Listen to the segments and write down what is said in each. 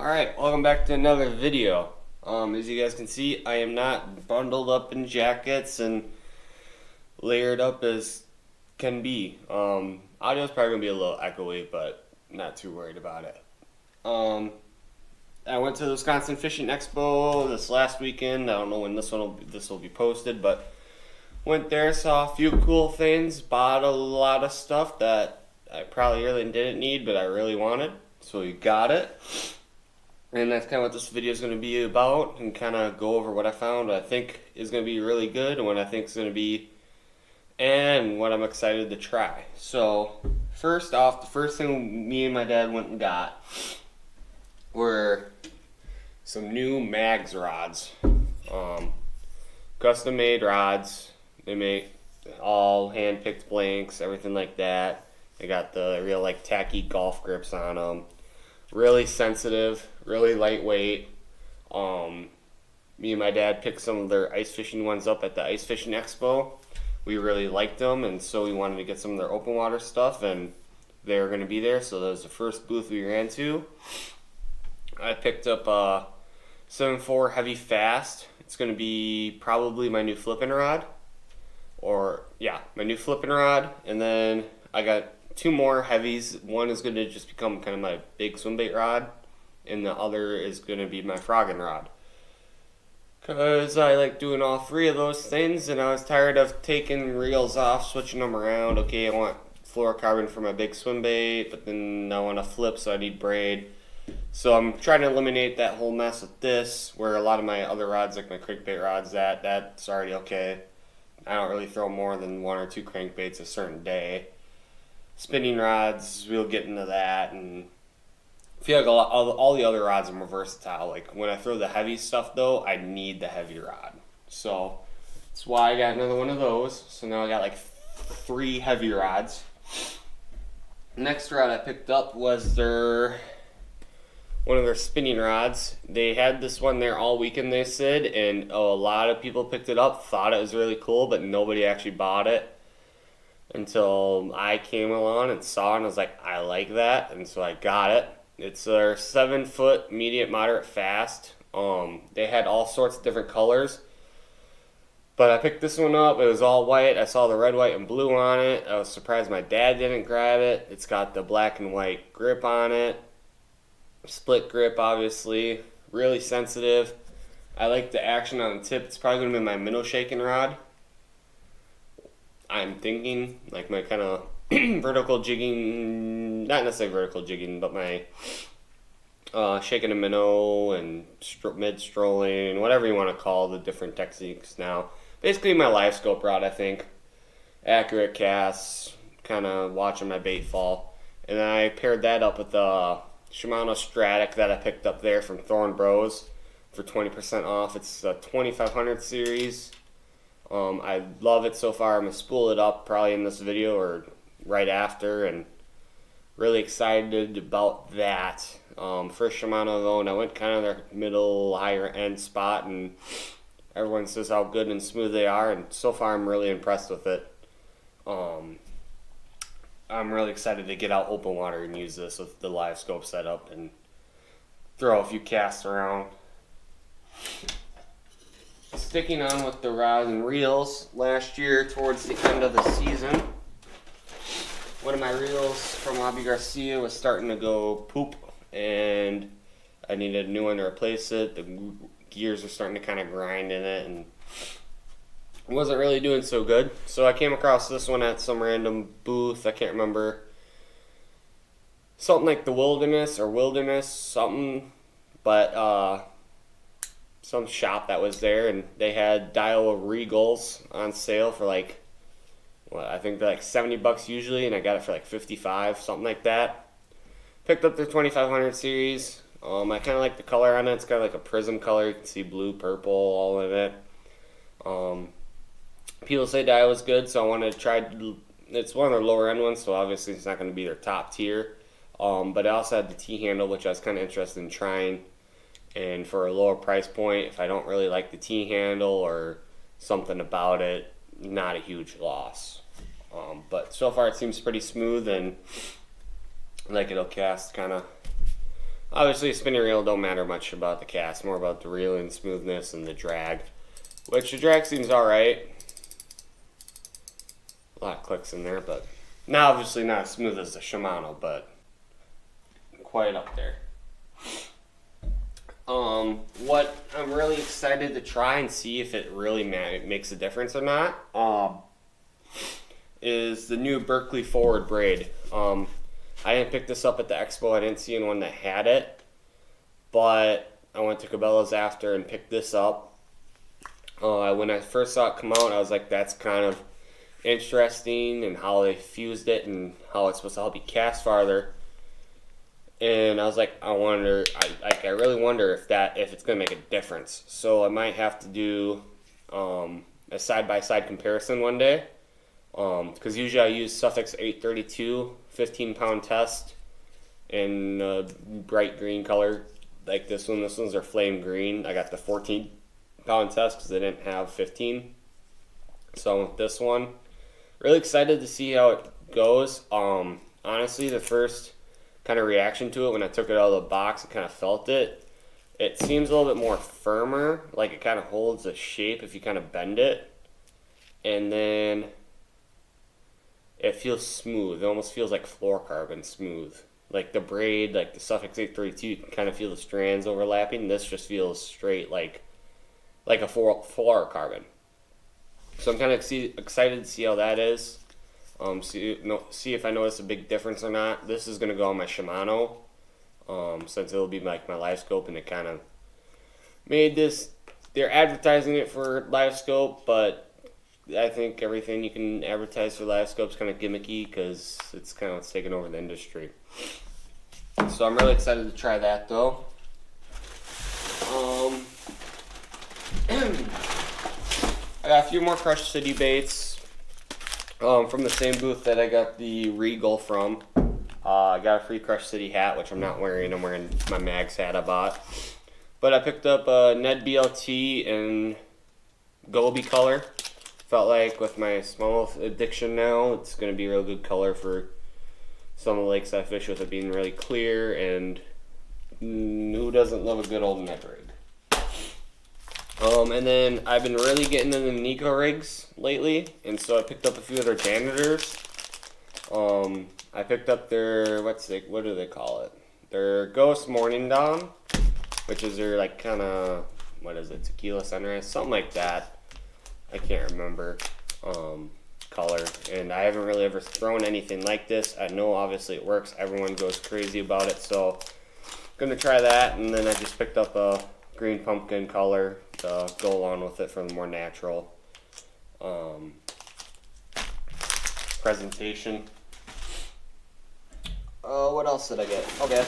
Alright, welcome back to another video. As you guys can see, I am not bundled up in jackets and layered up as can be. Audio's probably going to be a little echoey, but not too worried about it. I went to the Wisconsin Fishing Expo this last weekend. I don't know when this will be posted, but went there, saw a few cool things, bought a lot of stuff that I probably really didn't need, but I really wanted. So we got it. And that's kind of what this video is going to be about, and kind of go over what I found, what I think is going to be really good, and what I think is going to be, and what I'm excited to try. So, first off, the first thing me and my dad went and got were some new Mags rods. Custom made rods. They make all hand-picked blanks, everything like that. They got the real like tacky golf grips on them. Really sensitive, really lightweight. Me and my dad picked some of their ice fishing ones up at the Ice Fishing Expo. We really liked them, and so we wanted to get some of their open water stuff, and they were going to be there, so that was the first booth we ran to. I picked up a 7.4 Heavy Fast. It's going to be probably my new flipping rod. My new flipping rod, and then I got two more heavies. One is going to just become kind of my big swim bait rod, and the other is going to be my frogging rod. Because I like doing all three of those things, and I was tired of taking reels off, switching them around. Okay, I want fluorocarbon for my big swim bait, but then I want to flip, so I need braid. So I'm trying to eliminate that whole mess with this, where a lot of my other rods, like my crankbait rods, that's already okay. I don't really throw more than one or two crankbaits a certain day. Spinning rods, we'll get into that, and I feel like all the other rods are more versatile. Like when I throw the heavy stuff though, I need the heavy rod. So that's why I got another one of those. So now I got like 3 heavy rods. Next rod I picked up was one of their spinning rods. They had this one there all weekend, they said, and a lot of people picked it up, thought it was really cool, but nobody actually bought it. Until I came along and saw it, and I was like, I like that, and so I got it. It's their 7-foot medium moderate fast. They had all sorts of different colors, but I picked this one up. It was all white. I saw the red, white, and blue on it. I was surprised my dad didn't grab it. It's got the black and white grip on it, split grip, obviously, really sensitive. I like the action on the tip. It's probably going to be my minnow shaking rod. I'm thinking like my kind of vertical jigging, not necessarily vertical jigging, but my shaking a minnow and mid-strolling, whatever you want to call the different techniques now. Basically my live scope rod, I think. Accurate casts, kind of watching my bait fall. And then I paired that up with the Shimano Stratic that I picked up there from Thorn Bros for 20% off. It's a 2500 series. I love it so far. I'm going to spool it up probably in this video or right after, and really excited about that. First Shimano though, and I went kind of their middle, higher end spot, and everyone says how good and smooth they are, and so far I'm really impressed with it. I'm really excited to get out open water and use this with the live scope setup and throw a few casts around. Sticking on with the rods and reels, last year towards the end of the season, one of my reels from Hobby Garcia was starting to go poop, and I needed a new one to replace it. The gears were starting to kind of grind in it, and it wasn't really doing so good. So I came across this one at some random booth. I can't remember. Something like the Wilderness something, but some shop that was there, and they had Daiwa Regals on sale for like, I think they're like $70 usually, and I got it for like $55, something like that. Picked up their 2500 series. I kind of like the color on it. It's got like a prism color. You can see blue, purple, all in it. People say Daiwa's good, so I wanted to try. It's one of their lower end ones, so obviously it's not going to be their top tier. But I also had the T-handle, which I was kind of interested in trying. And for a lower price point, if I don't really like the T-handle or something about it, not a huge loss. But so far it seems pretty smooth, and like it'll cast kind of Obviously, a spinning reel don't matter much about the cast, more about the reel and smoothness and the drag, which the drag seems alright. A lot of clicks in there, but obviously not as smooth as the Shimano, but quite up there. What I'm really excited to try and see if it really makes a difference or not, is the new Berkeley Forward braid. I didn't pick this up at the Expo. I didn't see anyone that had it, but I went to Cabela's after and picked this up. When I first saw it come out, I was like, that's kind of interesting, and how they fused it and how it's supposed to help you cast farther. And I was like, I really wonder if it's gonna make a difference. So I might have to do a side-by-side comparison one day. Because usually I use Suffix 832 15-pound test in bright green color like this one. This one's are flame green. I got the 14-pound test because they didn't have 15. So with this one, really excited to see how it goes. Honestly, the first kind of reaction to it when I took it out of the box, I kind of felt it. It seems a little bit more firmer, like it kind of holds a shape if you kind of bend it. And then it feels smooth. It almost feels like fluorocarbon smooth. Like the braid, like the Suffix 832, you can kind of feel the strands overlapping. This just feels straight like a fluorocarbon. So I'm kind of excited to see how that is. See if I notice a big difference or not. This is going to go on my Shimano, since it'll be like my live scope, and it kind of made this. They're advertising it for live scope, but I think everything you can advertise for live scope is kind of gimmicky because it's kind of what's taking over the industry. So I'm really excited to try that though. I got a few more Crush City baits from the same booth that I got the Regal from. I got a free Crush City hat, which I'm not wearing. I'm wearing my Mags hat I bought. But I picked up a Ned BLT in Gobi color. Felt like with my smallmouth addiction now, it's going to be a real good color for some of the lakes I fish with, it being really clear, and who doesn't love a good old Ned rig? And then I've been really getting into the Nico rigs lately, and so I picked up a few of their janitors. I picked up their, what do they call it? Their Ghost Morning Dawn, which is their like kind of, Tequila Sunrise, something like that. I can't remember color, and I haven't really ever thrown anything like this. I know obviously it works. Everyone goes crazy about it, so I'm gonna try that. And then I just picked up a green pumpkin color to go along with it for the more natural presentation. What else did I get? Okay.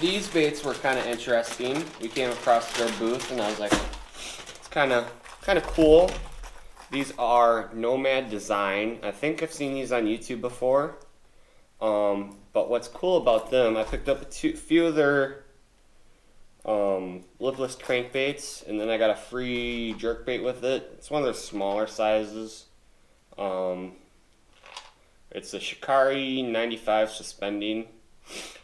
These baits were kind of interesting. We came across their booth, and I was like, it's kind of cool. These are Nomad Design. I think I've seen these on YouTube before. But what's cool about them, I picked up a few of their lipless crankbaits, and then I got a free jerkbait with it. It's one of their smaller sizes. It's a Shikari 95 suspending.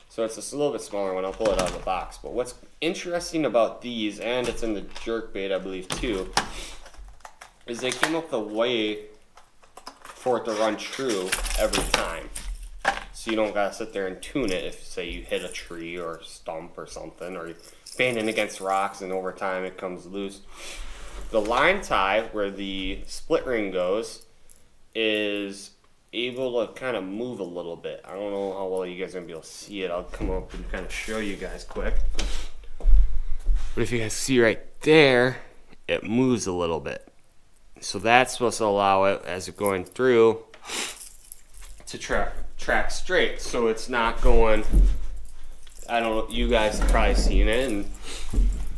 So it's just a little bit smaller one. I'll pull it out of the box. But what's interesting about these, and it's in the jerkbait I believe too, is they came up with a way for it to run true every time. So you don't gotta sit there and tune it if, say, you hit a tree or a stump or something, or you're banding against rocks and over time it comes loose. The line tie, where the split ring goes, is able to kind of move a little bit. I don't know how well you guys are gonna be able to see it. I'll come up and kind of show you guys quick. But if you guys see right there, it moves a little bit. So that's supposed to allow it, as it's going through, to track straight. So it's not going, I don't know, you guys have probably seen it, and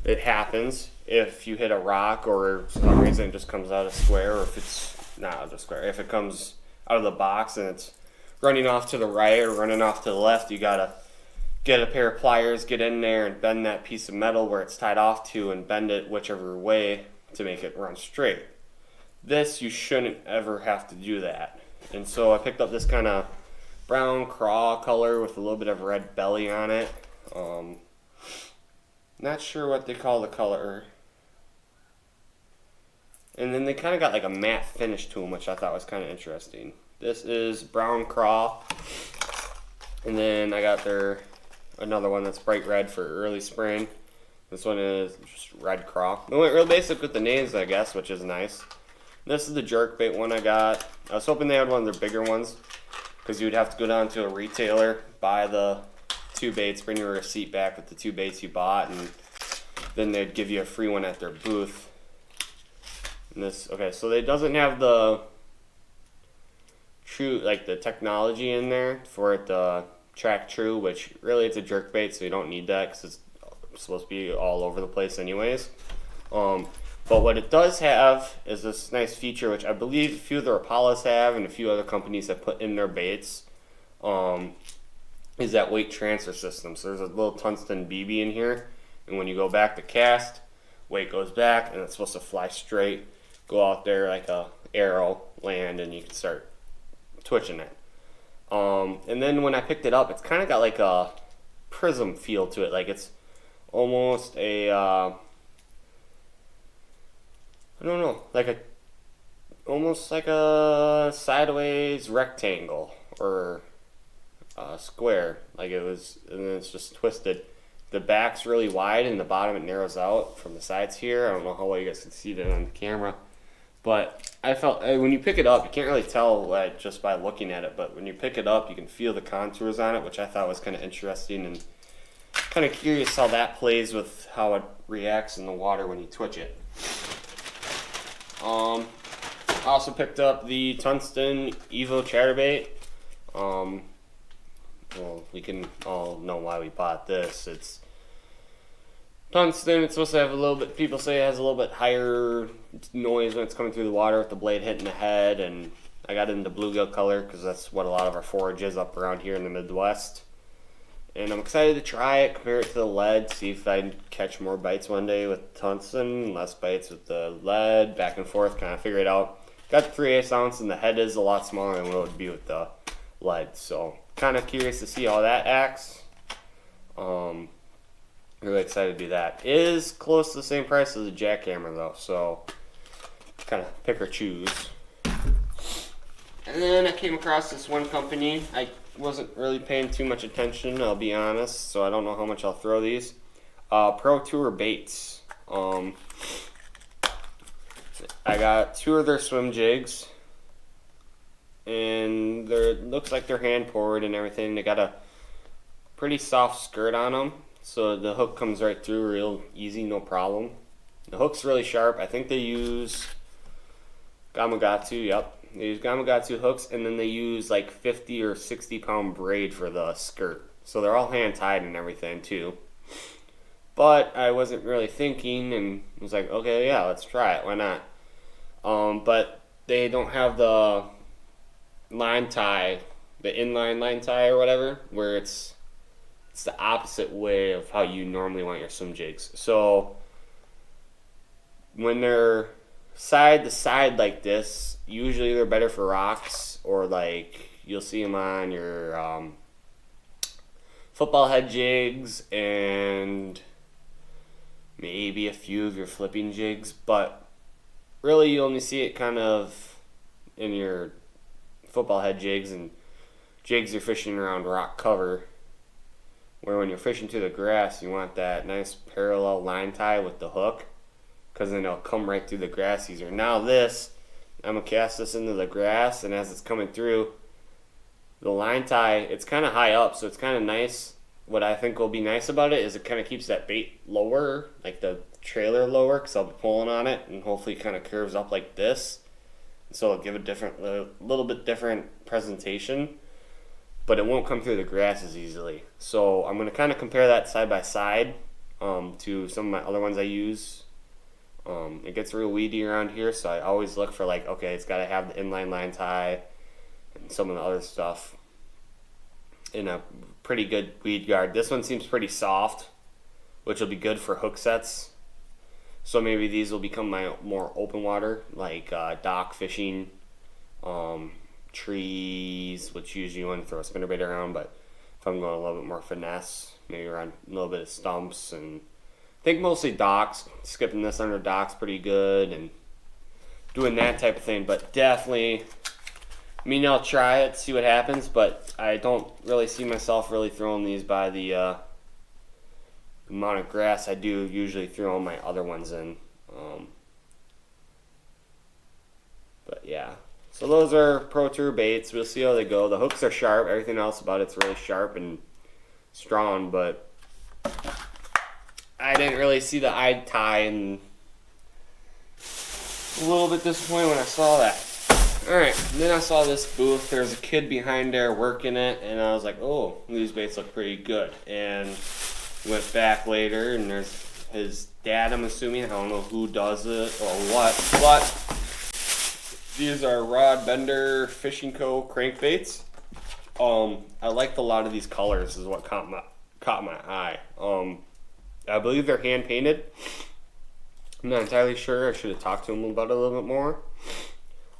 it happens if you hit a rock or for some reason it just comes out of square, or if it's not out of square, if it comes out of the box and it's running off to the right or running off to the left, you gotta get a pair of pliers, get in there and bend that piece of metal where it's tied off to, and bend it whichever way to make it run straight. This, you shouldn't ever have to do that. And so I picked up this kind of brown craw color with a little bit of red belly on it. Not sure what they call the color. And then they kind of got like a matte finish to them, which I thought was kind of interesting. This is brown craw. And then I got another one that's bright red for early spring. This one is just red craw. They went real basic with the names, I guess, which is nice. This is the jerkbait one I got. I was hoping they had one of their bigger ones, because you would have to go down to a retailer, buy the 2 baits, bring your receipt back with the 2 baits you bought, and then they'd give you a free one at their booth. And this, okay, so it doesn't have the true, like the technology in there for it to track true, which really it's a jerkbait, so you don't need that because it's supposed to be all over the place anyways. But what it does have is this nice feature, which I believe a few of the Rapalas have and a few other companies have put in their baits, is that weight transfer system. So there's a little tungsten BB in here, and when you go back to cast, weight goes back, and it's supposed to fly straight, go out there like a arrow, land, and you can start twitching it. And then when I picked it up, it's kind of got like a prism feel to it, like it's almost a I don't know, almost like a sideways rectangle or a square, like it was, and then it's just twisted. The back's really wide and the bottom it narrows out from the sides here. I don't know how well you guys can see that on the camera, but I felt when you pick it up, you can't really tell just by looking at it, but when you pick it up, you can feel the contours on it, which I thought was kind of interesting and kind of curious how that plays with how it reacts in the water when you twitch it. I also picked up the Tungsten Evo chatterbait. Well, we can all know why we bought this. It's tungsten. It's supposed to have a little bit, people say it has a little bit higher noise when it's coming through the water with the blade hitting the head, and I got it into bluegill color because that's what a lot of our forage is up around here in the Midwest. And I'm excited to try it, compare it to the lead, see if I can catch more bites one day with tungsten, less bites with the lead, back and forth, kind of figure it out. Got the 3/8 ounce, and the head is a lot smaller than what it would be with the lead, so kind of curious to see how that acts. Really excited to do that. It is close to the same price as a jackhammer though, so kind of pick or choose. And then I came across this one company. I wasn't really paying too much attention, I'll be honest, so I don't know how much I'll throw these. Pro Tour Baits. I got 2 of their swim jigs, and it looks like they're hand poured and everything. They got a pretty soft skirt on them, so the hook comes right through real easy, no problem. The hook's really sharp. I think they use Gamakatsu, yep. They use Gamakatsu hooks, and then they use like 50 or 60 pound braid for the skirt. So they're all hand tied and everything too. But I wasn't really thinking and was like, okay, yeah, let's try it. Why not? But they don't have the line tie, the inline line tie or whatever, where it's the opposite way of how you normally want your swim jigs. So when they're side to side like this, usually they're better for rocks, or like you'll see them on your football head jigs and maybe a few of your flipping jigs, but really you only see it kind of in your football head jigs and jigs you're fishing around rock cover, where when you're fishing through the grass you want that nice parallel line tie with the hook, because then it'll come right through the grass easier. Now this, I'm going to cast this into the grass, and as it's coming through, the line tie, it's kind of high up, so it's kind of nice. What I think will be nice about it is it kind of keeps that bait lower, like the trailer lower, because I'll be pulling on it, and hopefully it kind of curves up like this. So it'll give a little bit different presentation, but it won't come through the grass as easily. So I'm going to kind of compare that side by side to some of my other ones I use. It gets real weedy around here, so I always look for like, okay, it's got to have the inline line tie and some of the other stuff in a pretty good weed guard. This one seems pretty soft, which will be good for hook sets. So maybe these will become my more open water, like dock fishing, trees, which usually you want to throw a spinnerbait around, but if if I'm going a little bit more finesse, maybe around a little bit of stumps, and I think mostly docks, skipping this under docks pretty good, and doing that type of thing. But definitely, I mean, I'll try it, see what happens, but I don't really see myself really throwing these by the amount of grass I do usually throw my other ones in. But yeah, so those are Pro Tour baits. We'll see how they go. The hooks are sharp. Everything else about it's really sharp and strong, but I didn't really see the eye tie, and a little bit disappointed when I saw that. Alright, then I saw this booth. There was a kid behind there working it, and I was like, oh, these baits look pretty good. And went back later, and there's his dad, I'm assuming. I don't know who does it or what, but these are Rod Bender Fishing Co. crankbaits. I liked a lot of these colors, is what caught my eye. I believe they're hand painted. I'm not entirely sure. I should have talked to him about it a little bit more.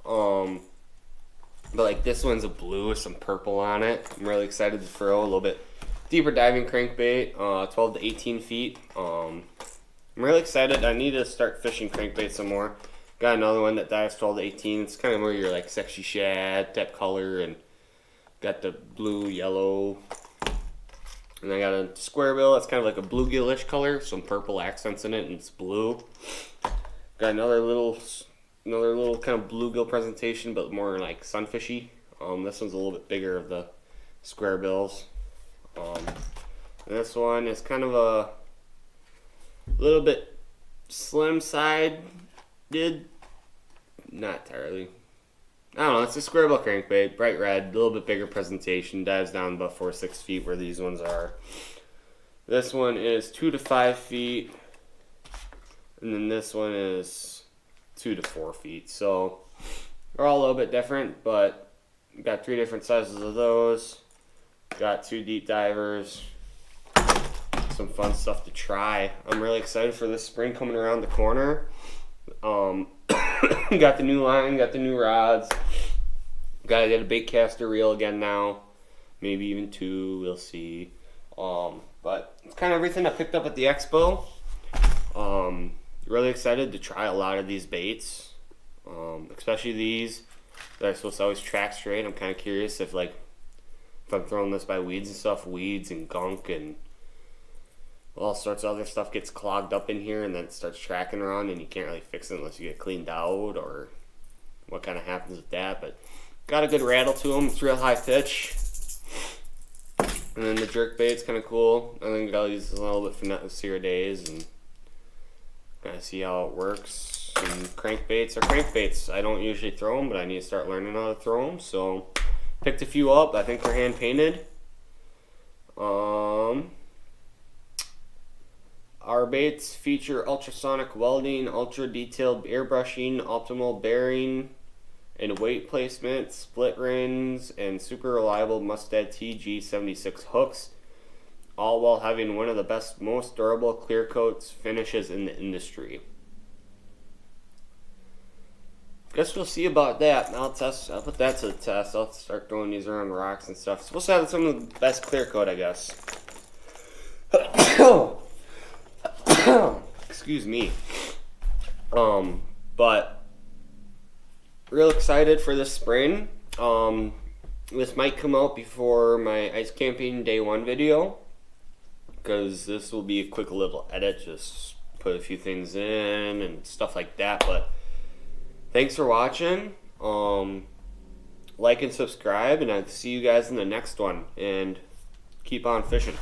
But like this one's a blue with some purple on it. I'm really excited to throw a little bit deeper diving crankbait, 12 to 18 feet. I'm really excited. I need to start fishing crankbait some more. Got another one that dives 12 to 18. It's kind of more your like sexy shad type color, and got the blue, yellow, and I got a square bill that's kind of like a bluegill-ish color, some purple accents in it, and it's blue. Got another little kind of bluegill presentation, but more like sunfishy. This one's a little bit bigger of the square bills. This one is kind of a little bit slim side. Not entirely. I don't know, it's a square bill crankbait, bright red, a little bit bigger presentation, dives down about 4 or 6 feet where these ones are. This one is 2 to 5 feet, and then this one is 2 to 4 feet. So they're all a little bit different, but got 3 different sizes of those. Got 2 deep divers. Some fun stuff to try. I'm really excited for this spring coming around the corner. Got the new line, got the new rods. Gotta get a bait caster reel again now. Maybe even 2, we'll see. But it's kind of everything I picked up at the Expo. Really excited to try a lot of these baits. Especially these that are supposed to always track straight. I'm kind of curious if I'm throwing this by weeds and stuff, weeds and gunk and all sorts of other stuff gets clogged up in here and then it starts tracking around and you can't really fix it unless you get cleaned out, or what kind of happens with that. But got a good rattle to them. It's real high pitch. And then the jerk bait's kind of cool. I think I'll use this a little bit for Sierra days and kind of see how it works. And crankbaits are crankbaits. I don't usually throw them, but I need to start learning how to throw them. So picked a few up. I think they're hand painted. Our baits feature ultrasonic welding, ultra detailed airbrushing, optimal bearing and weight placement, split rings, and super reliable Mustad TG76 hooks, all while having one of the best, most durable clear coats finishes in the industry. Guess we'll see about that. I'll put that to the test. I'll start throwing these around rocks and stuff. It's supposed to have some of the best clear coat, I guess. Excuse me. But real excited for this spring. This might come out before my ice camping day 1 video, because this will be a quick little edit, just put a few things in and stuff like that. But thanks for watching. Like and subscribe, and I'll see you guys in the next one, and keep on fishing.